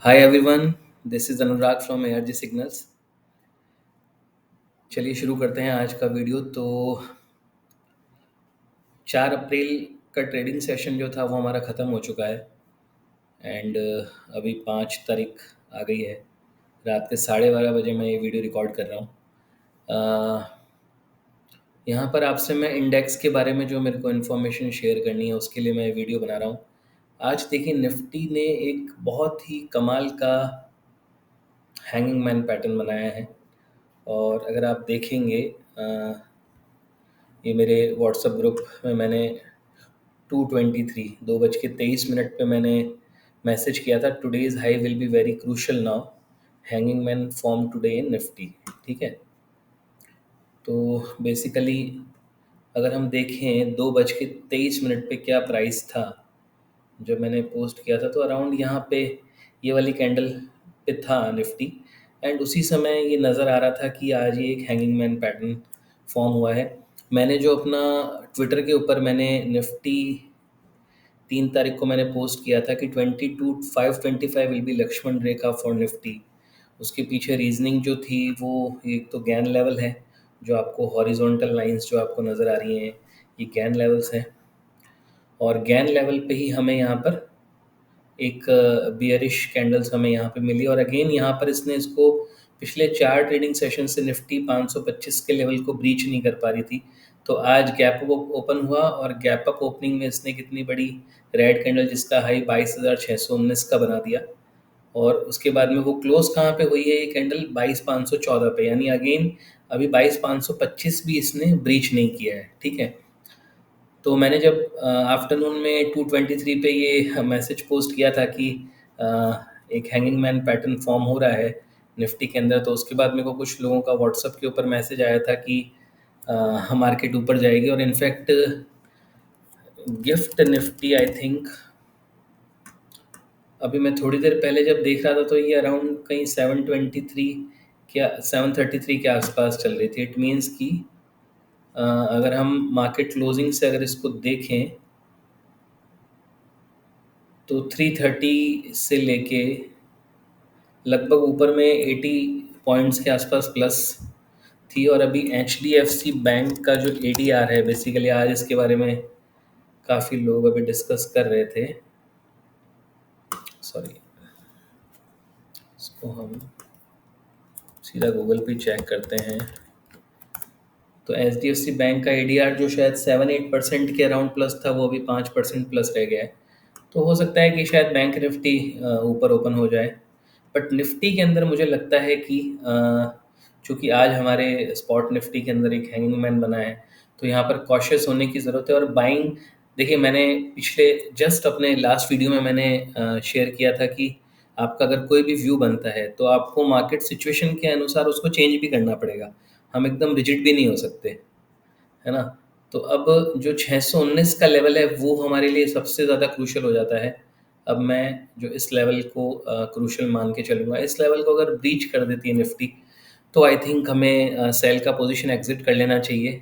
Hi everyone, this is Anurag from ARG signals. चलिए शुरू करते हैं आज का वीडियो। तो 4 अप्रैल का ट्रेडिंग सेशन जो था वो हमारा ख़त्म हो चुका है एंड अभी 5 तारीख आ गई है। रात के 12:30 बजे मैं ये वीडियो रिकॉर्ड कर रहा हूँ। यहाँ पर आपसे मैं इंडेक्स के बारे में जो मेरे को इन्फॉर्मेशन शेयर करनी है उसके लिए मैं वीडियो बना रहा हूँ। आज देखिए, निफ्टी ने एक बहुत ही कमाल का हैंगिंग मैन पैटर्न बनाया है। और अगर आप देखेंगे, ये मेरे व्हाट्सएप ग्रुप में मैंने 2:23 पे मैंने मैसेज किया था, today's high will be very crucial now, hanging man form today in Nifty. ठीक है, तो बेसिकली अगर हम देखें 2:23 पे क्या प्राइस था जब मैंने पोस्ट किया था, तो अराउंड यहाँ पे ये वाली कैंडल पे था निफ्टी। एंड उसी समय ये नज़र आ रहा था कि आज ये एक हैंगिंग मैन पैटर्न फॉर्म हुआ है। मैंने जो अपना ट्विटर के ऊपर मैंने निफ्टी 3 तारीख को मैंने पोस्ट किया था कि 22,525 will be Lakshman rekha for Nifty. उसके पीछे रीजनिंग जो थी वो, एक तो गैन लेवल है, जो आपको हॉरिजॉन्टल लाइंस जो आपको नज़र आ रही हैं ये गैन लेवल्स हैं। और गैन लेवल पे ही हमें यहाँ पर एक बियरिश कैंडल्स हमें यहाँ पे मिली। और अगेन यहाँ पर इसने इसको पिछले 4 ट्रेडिंग सेशन से निफ्टी 525 के लेवल को ब्रीच नहीं कर पा रही थी। तो आज गैप अप ओपन हुआ और गैप अप ओपनिंग में इसने कितनी बड़ी रेड कैंडल, जिसका हाई 22,619 का बना दिया। और उसके बाद में वो क्लोज कहाँ पे हुई है ये कैंडल, 22,514 पे, यानी अगेन अभी 22,525 भी इसने ब्रीच नहीं किया है। ठीक है, तो मैंने जब आफ्टरनून में 2:23 पे ये मैसेज पोस्ट किया था कि अ, एक हैंगिंग मैन पैटर्न फॉर्म हो रहा है निफ्टी के अंदर, तो उसके बाद मेरे को कुछ लोगों का व्हाट्सएप के ऊपर मैसेज आया था कि मार्केट ऊपर जाएगी। और in fact gift Nifty, I think अभी मैं थोड़ी देर पहले जब देख रहा था तो ये अराउंड कहीं 723 क्या 733 के आसपास चल रही थी। इट मीन्स कि अगर हम मार्केट क्लोजिंग से अगर इसको देखें तो 330 से लेके लगभग ऊपर में 80 पॉइंट्स के आसपास प्लस थी। और अभी HDFC बैंक का जो ADR है, बेसिकली आज इसके बारे में काफ़ी लोग अभी डिस्कस कर रहे थे। सॉरी, इसको हम सीधा गूगल पे चेक करते हैं। तो HDFC बैंक का ADR जो शायद 7-8% के अराउंड प्लस था, वो अभी 5% प्लस रह गया है। तो हो सकता है कि शायद बैंक निफ्टी ऊपर ओपन हो जाए। बट निफ्टी के अंदर मुझे लगता है कि चूँकि आज हमारे स्पॉट निफ्टी के अंदर एक हैंगिंग मैन बना है, तो यहाँ पर कॉशियस होने की ज़रूरत है। और बाइंग, देखिए मैंने पिछले जस्ट अपने लास्ट वीडियो में मैंने शेयर किया था कि आपका अगर कोई भी व्यू बनता है तो आपको मार्केट सिचुएशन के अनुसार उसको चेंज भी करना पड़ेगा। हम एकदम रिजिड भी नहीं हो सकते, है ना? तो अब जो 619 का लेवल है वो हमारे लिए सबसे ज़्यादा क्रूशियल हो जाता है। अब मैं जो इस लेवल को क्रूशियल मान के चलूँगा। इस लेवल को अगर ब्रीच कर देती है निफ्टी, तो आई थिंक हमें सेल का पोजीशन एग्जिट कर लेना चाहिए।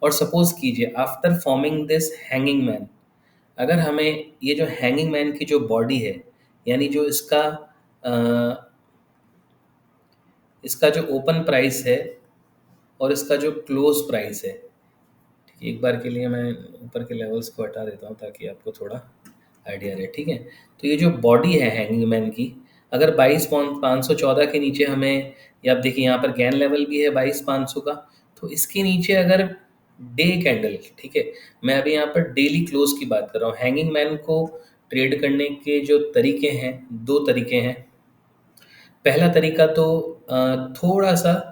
और सपोज़ कीजिए after forming this hanging man, अगर हमें ये जो हैंगिंग मैन की जो बॉडी है, यानी जो इसका जो ओपन प्राइस है और इसका जो क्लोज प्राइस है, ठीक है, एक बार के लिए मैं ऊपर के लेवल्स को हटा देता हूँ ताकि आपको थोड़ा आइडिया रहे। ठीक है, तो ये जो बॉडी है हैंगिंग मैन की, अगर 22,514 के नीचे हमें, या आप देखिए यहाँ पर गैन लेवल भी है 22,500 का, तो इसके नीचे अगर डे कैंडल, ठीक है, मैं अभी यहाँ पर डेली क्लोज की बात कर रहा हूँ। हैंगिंग मैन को ट्रेड करने के जो तरीके हैं, 2 तरीके हैं। पहला तरीका तो थोड़ा सा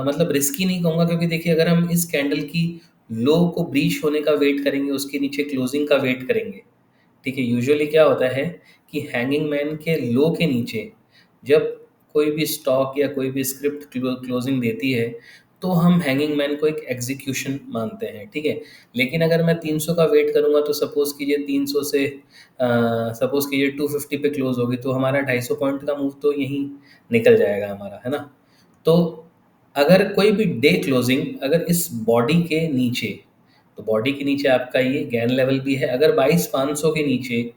मतलब रिस्की नहीं कहूँगा, क्योंकि देखिए अगर हम इस कैंडल की लो को ब्रीच होने का वेट करेंगे, उसके नीचे क्लोजिंग का वेट करेंगे, ठीक है, यूजुअली क्या होता है कि हैंगिंग मैन के लो के नीचे जब कोई भी स्टॉक या कोई भी स्क्रिप्ट क्लोजिंग देती है, तो हम हैंगिंग मैन को एक एग्जीक्यूशन मानते हैं। ठीक है, लेकिन अगर मैं 300 का वेट करूंगा, तो सपोज कीजिए 300 से सपोज कीजिए 250 पे क्लोज होगी, तो हमारा 250 पॉइंट का मूव तो यहीं निकल जाएगा हमारा, है ना? तो अगर कोई भी डे क्लोजिंग अगर इस बॉडी के नीचे, तो बॉडी के नीचे आपका ये गैन लेवल भी है, अगर 22,500 के नीचे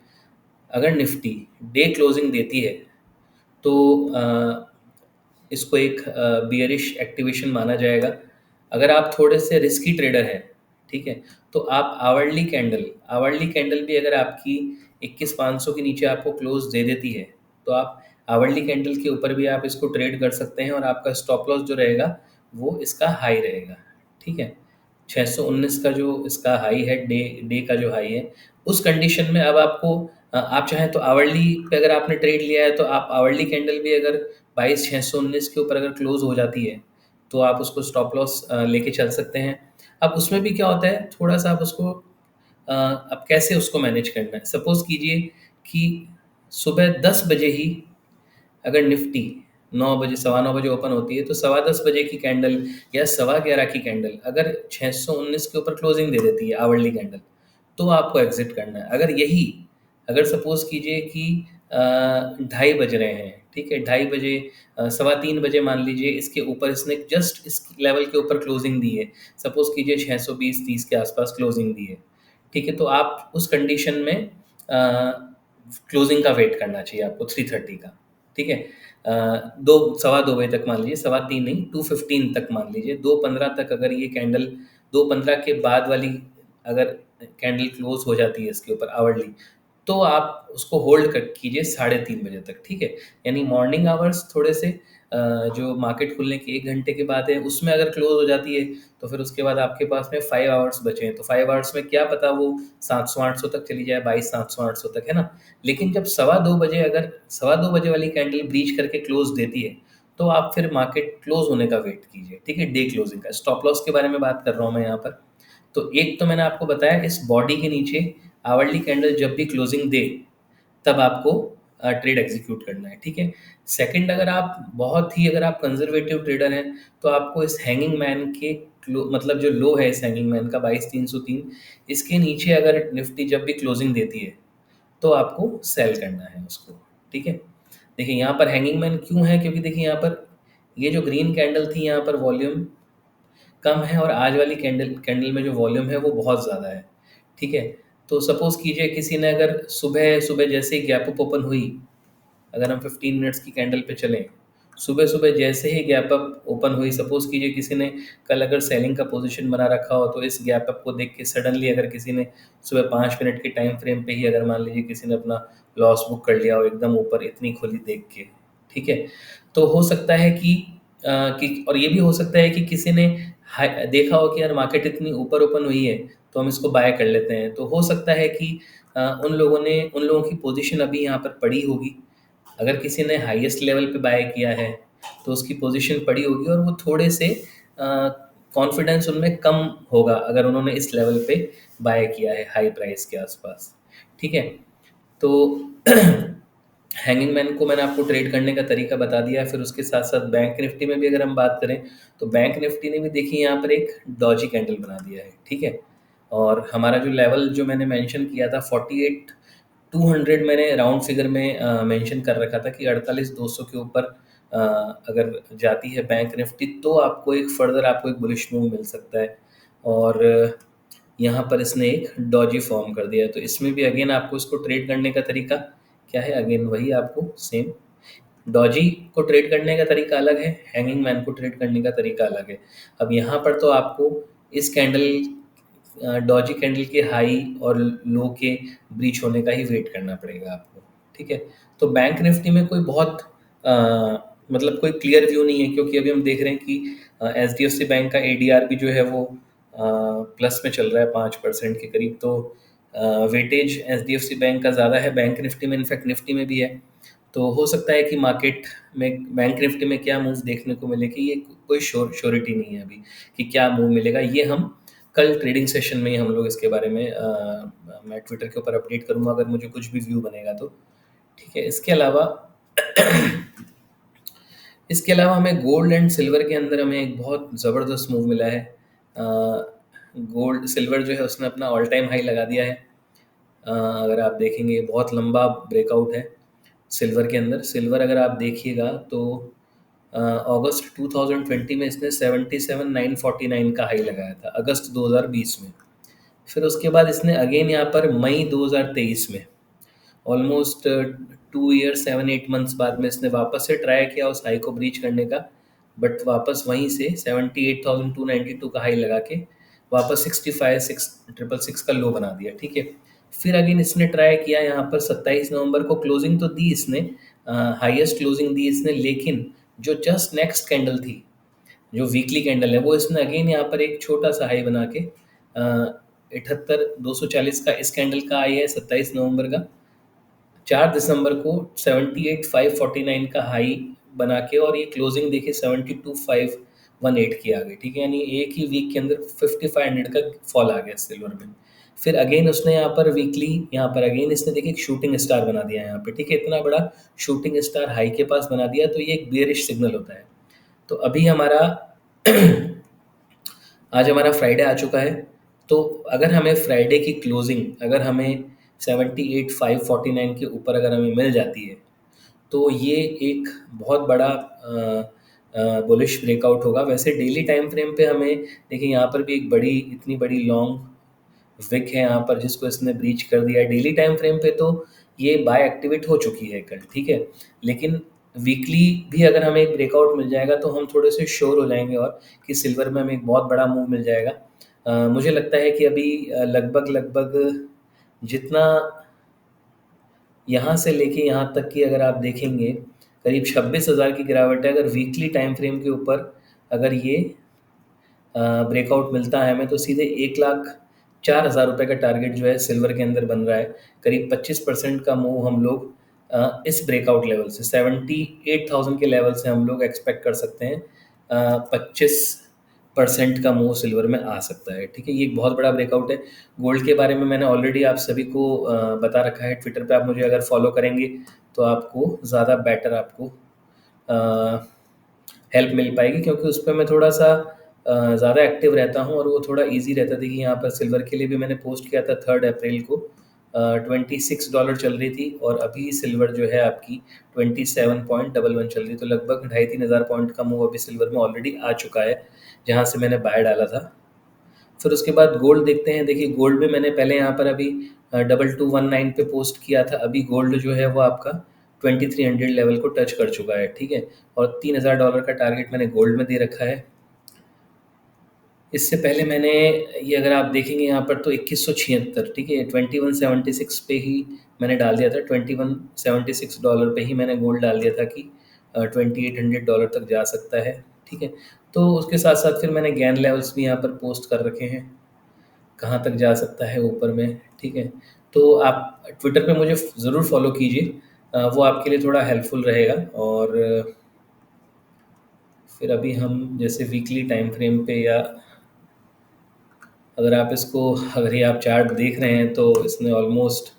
अगर निफ्टी डे क्लोजिंग देती है, तो इसको एक बियरिश एक्टिवेशन माना जाएगा। अगर आप थोड़े से रिस्की ट्रेडर हैं, ठीक है, तो आप आवरली कैंडल भी अगर आपकी 21,500 के नीचे आपको क्लोज दे देती है, तो आप आवरली कैंडल के ऊपर भी आप इसको ट्रेड कर सकते हैं और आपका स्टॉप लॉस जो रहेगा वो इसका हाई रहेगा। ठीक है, 619 का जो इसका हाई है, डे डे का जो हाई है, उस कंडीशन में अब आपको आप चाहें तो आवरली पे अगर आपने ट्रेड लिया है तो आप आवरली कैंडल भी अगर 22,619 के ऊपर अगर क्लोज हो जाती है तो आप उसको स्टॉप लॉस लेके चल सकते हैं। अब उसमें भी क्या होता है, थोड़ा सा आप उसको अब कैसे उसको मैनेज करना है। सपोज कीजिए कि सुबह 10 बजे ही अगर निफ्टी 9 बजे, 9:15 बजे ओपन होती है, तो 10:15 बजे की कैंडल या 11:15 की कैंडल अगर 619 के ऊपर क्लोजिंग दे देती है आवरली कैंडल, तो आपको एग्जिट करना है। अगर सपोज कीजिए कि 2:30 बज रहे हैं, ठीक है, 2:30 बजे, 3:15 बजे मान लीजिए, इसके ऊपर इसने जस्ट इस लेवल के ऊपर क्लोजिंग दी है, सपोज कीजिए 620-30 के आसपास क्लोजिंग दी है, ठीक है, तो आप उस कंडीशन में क्लोजिंग का वेट करना चाहिए आपको 3:30 का। ठीक है, दो 2:15 बजे तक मान लीजिए, 3:15 नहीं, 2:15 तक मान लीजिए, 2:15 तक अगर ये कैंडल, 2:15 के बाद वाली अगर कैंडल क्लोज हो जाती है इसके ऊपर आवरली, तो आप उसको होल्ड कर कीजिए 3:30 बजे तक। ठीक है, यानी मॉर्निंग आवर्स थोड़े से जो मार्केट खुलने के 1 घंटे के बाद है उसमें अगर क्लोज हो जाती है, तो फिर उसके बाद आपके पास में 5 आवर्स बचे हैं, तो 5 आवर्स में क्या पता वो 700-800 तक चली जाए, 22,700-800 तक, है ना। लेकिन जब 2:15 बजे, अगर 2:15 बजे वाली कैंडल ब्रीच करके क्लोज देती है, तो आप फिर मार्केट क्लोज होने का वेट कीजिए। ठीक है, डे क्लोजिंग का स्टॉप लॉस के बारे में बात कर रहा हूँ मैं यहाँ पर। तो एक तो मैंने आपको बताया, इस बॉडी के नीचे आवरली कैंडल जब भी क्लोजिंग दे तब आपको ट्रेड एग्जीक्यूट करना है। ठीक है, सेकंड, अगर आप कंजर्वेटिव ट्रेडर हैं, तो आपको इस हैंगिंग मैन के मतलब जो लो है इस हैंगिंग मैन का 22,303, इसके नीचे अगर निफ्टी जब भी क्लोजिंग देती है तो आपको सेल करना है उसको। ठीक है, देखिए यहाँ पर हैंगिंग मैन क्यों है, क्योंकि देखिए यहाँ पर ये जो ग्रीन कैंडल थी, यहाँ पर वॉल्यूम कम है और आज वाली कैंडल कैंडल में जो वॉल्यूम है वो बहुत ज़्यादा है। ठीक है, तो सपोज़ कीजिए किसी ने अगर सुबह सुबह जैसे ही गैप अप ओपन हुई, अगर हम 15 मिनट्स की कैंडल पे चलें, सुबह सुबह जैसे ही गैप अप ओपन हुई, सपोज़ कीजिए किसी ने कल अगर सेलिंग का पोजीशन बना रखा हो, तो इस गैप अप को देख के सडनली अगर किसी ने सुबह 5 मिनट के टाइम फ्रेम पे ही अगर मान लीजिए किसी ने अपना लॉस बुक कर लिया हो एकदम ऊपर इतनी खुली देख के, ठीक है, तो हो सकता है कि और ये भी हो सकता है कि किसी ने देखा हो कि यार मार्केट इतनी ऊपर ओपन हुई है, तो हम इसको बाय कर लेते हैं। तो हो सकता है कि उन लोगों की पोजीशन अभी यहाँ पर पड़ी होगी। अगर किसी ने हाईएस्ट लेवल पे बाय किया है तो उसकी पोजीशन पड़ी होगी और वो थोड़े से कॉन्फिडेंस उनमें कम होगा अगर उन्होंने इस लेवल पे बाय किया है हाई प्राइस के आसपास। ठीक है, तो हैंगिंग मैन को मैंने आपको ट्रेड करने का तरीका बता दिया। फिर उसके साथ साथ बैंक निफ्टी में भी अगर हम बात करें, तो बैंक निफ्टी ने भी देखिए यहाँ पर एक डॉजी कैंडल बना दिया है। ठीक है, और हमारा जो लेवल जो मैंने मेंशन किया था 48,200, मैंने राउंड फिगर में मेंशन कर रखा था कि 48,200 के ऊपर अगर जाती है बैंक निफ्टी, तो आपको एक बुलिश मूव मिल सकता है। और यहाँ पर इसने एक डॉजी फॉर्म कर दिया है, तो इसमें भी अगेन आपको इसको ट्रेड करने का तरीका क्या है, अगेन वही आपको सेम, डॉजी को ट्रेड करने का तरीका अलग है, हैंगिंग मैन को ट्रेड करने का तरीका अलग है। अब यहाँ पर तो आपको इस डॉजी कैंडल के हाई और लो के ब्रीच होने का ही वेट करना पड़ेगा आपको। ठीक है, तो बैंक निफ्टी में कोई बहुत मतलब कोई क्लियर व्यू नहीं है, क्योंकि अभी हम देख रहे हैं कि एचडीएफसी बैंक का एडीआर भी जो है वो प्लस में चल रहा है 5% के करीब। तो वेटेज एचडीएफसी बैंक का ज़्यादा है बैंक निफ्टी में, इनफैक्ट निफ्टी में भी है। तो हो सकता है कि मार्केट में बैंक निफ्टी में क्या मूव देखने को मिले, कि ये कोई श्योरिटी नहीं है अभी कि क्या मूव मिलेगा। ये हम कल ट्रेडिंग सेशन में ही हम लोग इसके बारे में मैं ट्विटर के ऊपर अपडेट करूँगा अगर मुझे कुछ भी व्यू बनेगा तो। ठीक है, इसके अलावा हमें गोल्ड एंड सिल्वर के अंदर हमें एक बहुत ज़बरदस्त मूव मिला है। गोल्ड सिल्वर जो है उसने अपना ऑल टाइम हाई लगा दिया है। अगर आप देखेंगे बहुत लंबा ब्रेकआउट है सिल्वर के अंदर। सिल्वर अगर आप देखिएगा तो अगस्त 2020 में इसने 77,949 का हाई लगाया था, अगस्त 2020 में। फिर उसके बाद इसने अगेन यहाँ पर मई 2023 में ऑलमोस्ट 2 ईयर 7-8 मंथ्स बाद में इसने वापस से ट्राई किया उस हाई को ब्रीच करने का, बट वापस वहीं से 78,292 का हाई लगा के वापस 65,666 का लो बना दिया, ठीक है। फिर अगेन इसने ट्राई किया यहाँ पर 27 नवंबर को, क्लोजिंग तो दी इसने, हाईएस्ट क्लोजिंग दी इसने, लेकिन जो जस्ट नेक्स्ट कैंडल थी, जो वीकली कैंडल है, वो इसने अगेन यहाँ पर एक छोटा सा हाई बना के 78,240 का इस कैंडल का हाई है 27 नवंबर का। 4 दिसंबर को 78,549 का हाई बना के, और ये क्लोजिंग देखिए 72,518 की आ गई, ठीक है। यानी एक ही वीक के अंदर 5,500 का फॉल आ गया सिल्वर में। फिर अगेन उसने यहाँ पर वीकली, यहाँ पर अगेन इसने देखिए एक शूटिंग स्टार बना दिया यहाँ पे, ठीक है। इतना बड़ा शूटिंग स्टार हाई के पास बना दिया तो ये एक बेयरिश सिग्नल होता है। तो अभी हमारा आज हमारा फ्राइडे आ चुका है। तो अगर हमें फ्राइडे की क्लोजिंग, अगर हमें 78,549 के ऊपर अगर हमें मिल जाती है, तो ये एक बहुत बड़ा बुलिश ब्रेकआउट होगा। वैसे डेली टाइम फ्रेम पे हमें देखिए यहाँ पर भी एक बड़ी, इतनी बड़ी लॉन्ग विक है यहाँ पर जिसको इसने ब्रीच कर दिया है। डेली टाइम फ्रेम पे तो ये बाय एक्टिवेट हो चुकी है कल, ठीक है। लेकिन वीकली भी अगर हमें एक ब्रेकआउट मिल जाएगा तो हम थोड़े से श्योर हो जाएंगे और कि सिल्वर में हमें एक बहुत बड़ा मूव मिल जाएगा। मुझे लगता है कि अभी लगभग लगभग जितना यहाँ से लेके यहाँ तक की अगर आप देखेंगे, करीब 26,000 की गिरावट है। अगर वीकली टाइम फ्रेम के ऊपर अगर ये ब्रेकआउट मिलता है हमें, तो सीधे 1,04,000 रुपये का टारगेट जो है सिल्वर के अंदर बन रहा है। करीब 25% का मूव हम लोग इस ब्रेकआउट लेवल से 78,000 के लेवल से हम लोग एक्सपेक्ट कर सकते हैं। 25% का मूव सिल्वर में आ सकता है, ठीक है। ये एक बहुत बड़ा ब्रेकआउट है। गोल्ड के बारे में मैंने ऑलरेडी आप सभी को बता रखा है। ट्विटर पे आप मुझे अगर फॉलो करेंगे तो आपको ज़्यादा बेटर आपको हेल्प मिल पाएगी, क्योंकि उस पर मैं थोड़ा सा ज़्यादा एक्टिव रहता हूँ और वो थोड़ा इजी रहता था कि यहाँ पर सिल्वर के लिए भी मैंने पोस्ट किया था 3 अप्रैल को। $26 चल रही थी और अभी सिल्वर जो है आपकी 27.11 चल रही, तो लगभग 2,500-3,000 पॉइंट का मूव अभी सिल्वर में ऑलरेडी आ चुका है जहाँ से मैंने बाय डाला था। फिर उसके बाद गोल्ड देखते हैं। देखिए गोल्ड में मैंने पहले यहाँ पर अभी 2219 पे पोस्ट किया था। अभी गोल्ड जो है वो आपका 2300 लेवल को टच कर चुका है, ठीक है। और $3,000 का टारगेट मैंने गोल्ड में दे रखा है। इससे पहले मैंने, ये अगर आप देखेंगे यहाँ पर तो 2176, ठीक है, 2176 पे ही मैंने डाल दिया था। $2176 पे ही मैंने गोल्ड डाल दिया था कि $2,800 तक जा सकता है, ठीक है। तो उसके साथ साथ फिर मैंने गैन लेवल्स भी यहाँ पर पोस्ट कर रखे हैं, कहाँ तक जा सकता है ऊपर में, ठीक है। तो आप ट्विटर पे मुझे ज़रूर फॉलो कीजिए, वो आपके लिए थोड़ा हेल्पफुल रहेगा। और फिर अभी हम जैसे वीकली टाइम फ्रेम पे, या अगर आप इसको, अगर ये आप चार्ट देख रहे हैं तो इसने ऑलमोस्ट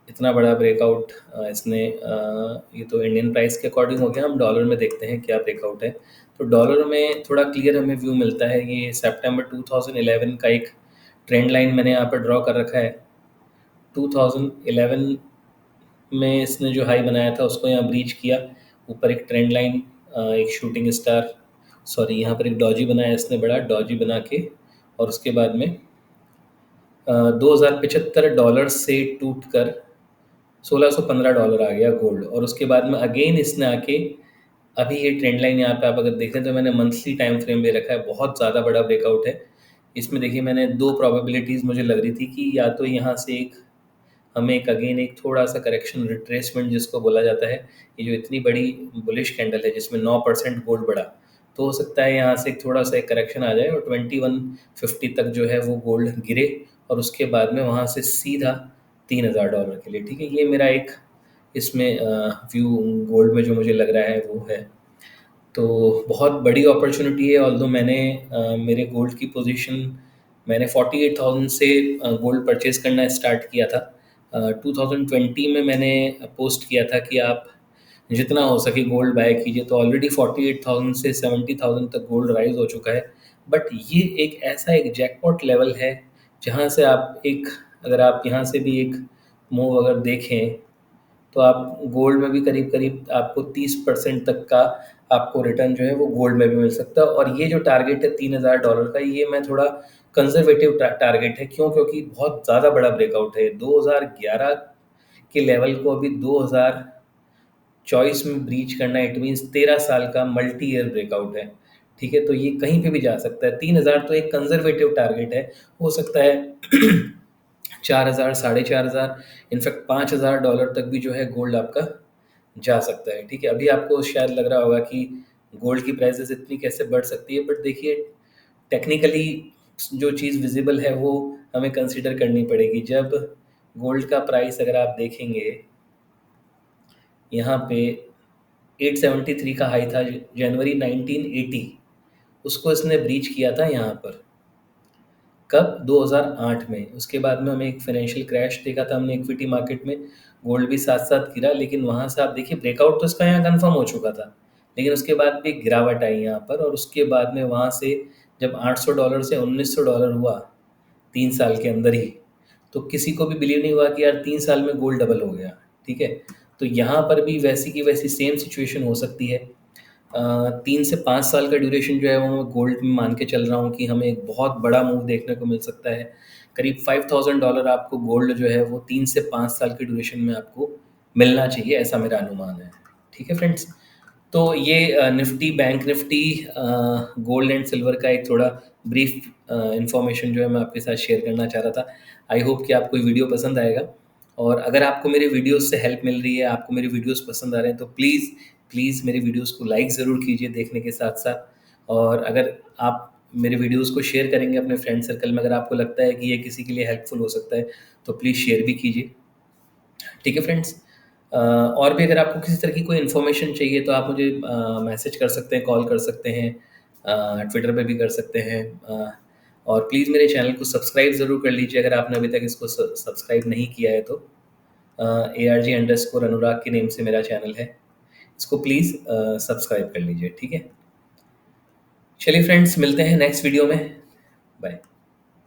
इतना बड़ा ब्रेकआउट इसने ये तो इंडियन प्राइस के अकॉर्डिंग हो गया। हम डॉलर में देखते हैं क्या ब्रेकआउट है। तो डॉलर में थोड़ा क्लियर हमें व्यू मिलता है। ये सितंबर 2011 का एक ट्रेंड लाइन मैंने यहाँ पर ड्रॉ कर रखा है। 2011 में इसने जो हाई बनाया था उसको यहाँ ब्रीच किया, ऊपर एक ट्रेंड लाइन, एक शूटिंग स्टार, सॉरी यहाँ पर एक डॉजी बनाया इसने, बड़ा डॉजी बना के, और उसके बाद में $2,075 से टूट कर $1,615 आ गया गोल्ड। और उसके बाद में अगेन इसने आके अभी ये ट्रेंड लाइन यहाँ पे आप अगर देखें तो मैंने मंथली टाइम फ्रेम दे रखा है। बहुत ज़्यादा बड़ा ब्रेकआउट है इसमें। देखिए मैंने दो प्रोबेबिलिटीज़ मुझे लग रही थी कि या तो यहाँ से एक हमें एक अगेन एक थोड़ा सा करेक्शन, रिट्रेसमेंट जिसको बोला जाता है, ये जो इतनी बड़ी बुलिश कैंडल है जिसमें 9% गोल्ड बढ़ा, तो हो सकता है यहाँ से एक थोड़ा सा एक करेक्शन आ जाए और 2150 तक जो है वो गोल्ड गिरे, और उसके बाद में वहाँ से सीधा $3,000 के लिए, ठीक है। ये मेरा एक इसमें व्यू गोल्ड में जो मुझे लग रहा है वो है। तो बहुत बड़ी अपॉर्चुनिटी है। ऑल्दो मैंने मेरे गोल्ड की पोजीशन मैंने 48,000 से गोल्ड परचेज़ करना स्टार्ट किया था। 2020 में मैंने पोस्ट किया था कि आप जितना हो सके गोल्ड बाय कीजिए, तो ऑलरेडी 48,000 से 70,000 तक गोल्ड राइज हो चुका है। बट ये एक ऐसा एक जैकपॉट लेवल है जहाँ से आप एक, अगर आप यहाँ से भी एक मूव अगर देखें तो आप गोल्ड में भी करीब करीब आपको 30% तक का आपको रिटर्न जो है वो गोल्ड में भी मिल सकता है। और ये जो टारगेट है $3,000 का, ये मैं थोड़ा कंजर्वेटिव टारगेट है। क्यों? क्योंकि बहुत ज़्यादा बड़ा ब्रेकआउट है। 2011 के लेवल को अभी 2024 में ब्रीच करना, इट मीन्स 13 साल का मल्टी ईयर ब्रेकआउट है। ठीक है, तो ये कहीं पे भी जा सकता है। 3000 तो एक कंजर्वेटिव टारगेट है, हो सकता है 4000, 4500, इनफैक्ट $5000 तक भी जो है गोल्ड आपका जा सकता है। ठीक है, अभी आपको शायद लग रहा होगा कि गोल्ड की प्राइसेस इतनी कैसे बढ़ सकती है, बट देखिए टेक्निकली जो चीज़ विजिबल है वो हमें कंसिडर करनी पड़ेगी। जब गोल्ड का प्राइस अगर आप देखेंगे यहाँ पे 873 का हाई था जनवरी 1980, उसको इसने ब्रीच किया था यहाँ पर कब, 2008 में। उसके बाद में हमें एक फाइनेंशियल क्रैश देखा था हमने इक्विटी मार्केट में, गोल्ड भी साथ साथ गिरा, लेकिन वहाँ से आप देखिए ब्रेकआउट तो इसका यहाँ कंफर्म हो चुका था, लेकिन उसके बाद भी गिरावट आई यहाँ पर। और उसके बाद में वहाँ से जब $800 से $1900 हुआ 3 साल के अंदर ही, तो किसी को भी बिलीव नहीं हुआ कि यार 3 साल में गोल्ड डबल हो गया। ठीक है, तो यहाँ पर भी वैसी की वैसी सेम सिचुएशन हो सकती है। 3 से 5 साल का ड्यूरेशन जो है वो मैं गोल्ड में मान के चल रहा हूँ कि हमें एक बहुत बड़ा मूव देखने को मिल सकता है। करीब $5000 आपको गोल्ड जो है वो 3 से 5 साल के ड्यूरेशन में आपको मिलना चाहिए, ऐसा मेरा अनुमान है। ठीक है फ्रेंड्स, तो ये Nifty, bank Nifty, gold and silver का एक थोड़ा ब्रीफ इंफॉर्मेशन जो है मैं आपके साथ शेयर करना चाह रहा था। आई होप कि आपको ये वीडियो पसंद आएगा, और अगर आपको मेरे वीडियोस से हेल्प मिल रही है, आपको मेरे वीडियोस पसंद आ रहे हैं, तो प्लीज़ प्लीज़ मेरे वीडियोस को लाइक ज़रूर कीजिए देखने के साथ साथ। और अगर आप मेरे वीडियोस को शेयर करेंगे अपने फ्रेंड सर्कल में, अगर आपको लगता है कि ये किसी के लिए हेल्पफुल हो सकता है, तो प्लीज़ शेयर भी कीजिए। ठीक है फ्रेंड्स, और भी अगर आपको किसी तरह की कोई इन्फॉर्मेशन चाहिए तो आप मुझे मैसेज कर सकते हैं, कॉल कर सकते हैं, ट्विटर पे भी कर सकते हैं। और प्लीज़ मेरे चैनल को सब्सक्राइब ज़रूर कर लीजिए अगर आपने अभी तक इसको सब्सक्राइब नहीं किया है तो। ARG_अनुराग के नेम से मेरा चैनल है, इसको प्लीज़ सब्सक्राइब कर लीजिए। ठीक है, चलिए फ्रेंड्स, मिलते हैं नेक्स्ट वीडियो में। बाय।